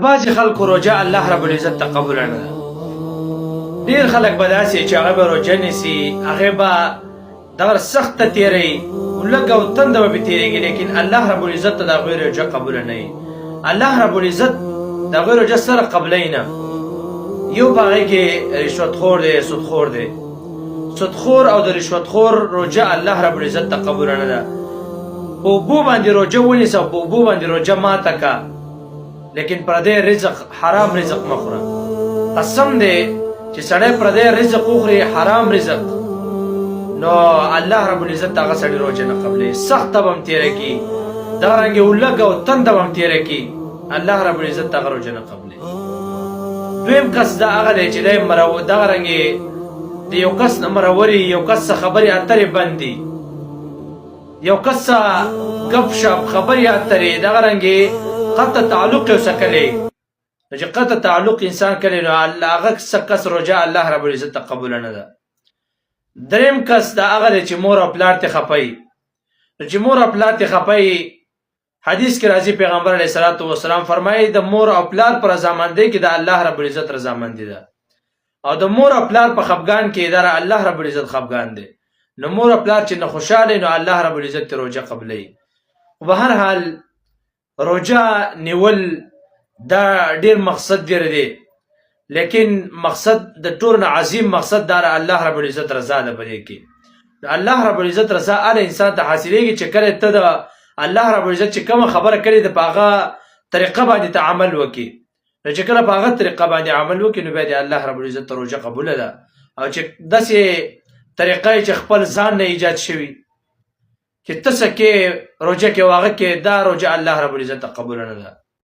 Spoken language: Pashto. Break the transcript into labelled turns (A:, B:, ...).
A: بعضې خلکو روژه الله رب العزت ته قبوله نه ده. ډېر خلک به داسې چې هغه به روژه نیسي، هغې به دغه سخته تېروي، لږ او تنده به پرې تېرېږي، لیکن الله رب العزت ته د هغوی روژه قبوله نه وي. الله رب العزت د هغوی روژه سره قبلوي نه. یو په هغې کې رشوتخور دی، سودخور دی. سودخور او د رشوتخور روژه الله رب العزت ته قبوله نه ده. په اوبو باندې روژه ونیسه او په اوبو باندې روژه ماته که، لیکن پردی رزق حرام رزق مخوره. قسم دی چې سړی پردی رزق وخوري، حرام رزق، نو الله رب العزت هغه سړي روژه نه قبلوي. سخته به هم تېره کي، دغرنګې لږ او تنده به هم تېره کي، الله رب العزت هغه روژه نه قبلوي. دویم کس دا هغه دی چې دی دغرنګې د یو کس نه مروري، یو کس څه خبرې اترې بند دي، یو کس څه ګپ شپ خبرې اترې، دغرنګې قطع تعلق یې ورسره کلی، نو چې قطع تعلق انسان کلی، نو هغه کس روژه الله رب العزت ته قبوله نه ده. دریم کس دا هغه دی چې مور او پلار ته خفوي. نو چې مور او پلار ته خفوي، حدیث کې راځي پیغمبر علیه الصلاة والسلام فرمایي د مور او پلار په رضامندۍ کې د الله رب العزت رضامندي ده، او د مور او پلار په خفګان کې د الله رب العزت خفګان دی. نو مور او پلار چې نه خوشاله، نو الله رب العزت روژه قبلوي. خو به هر حال روژه نیول دا ډیر مقصد ډیر دی، لیکن مقصد د ټولو نه عظیم مقصد دا الله رب العزت رضا ده. په دې کې د الله رب العزت رضا هغه انسان ته حاصلېږي چې کله ته د الله رب العزت چې کومه خبره کړې ده په هغه طریقه باندې ته عمل وکړي. نو چې کله په هغه طریقه باندې عمل وکړي، نو بیا د الله رب العزت روژه قبوله ده. او چې داسې طریقه چې خپل ځان نه ایجاد شوي چې ته څه کې روژه کې، هغه کې دا روژه الله رب العزت قبوله نه ده.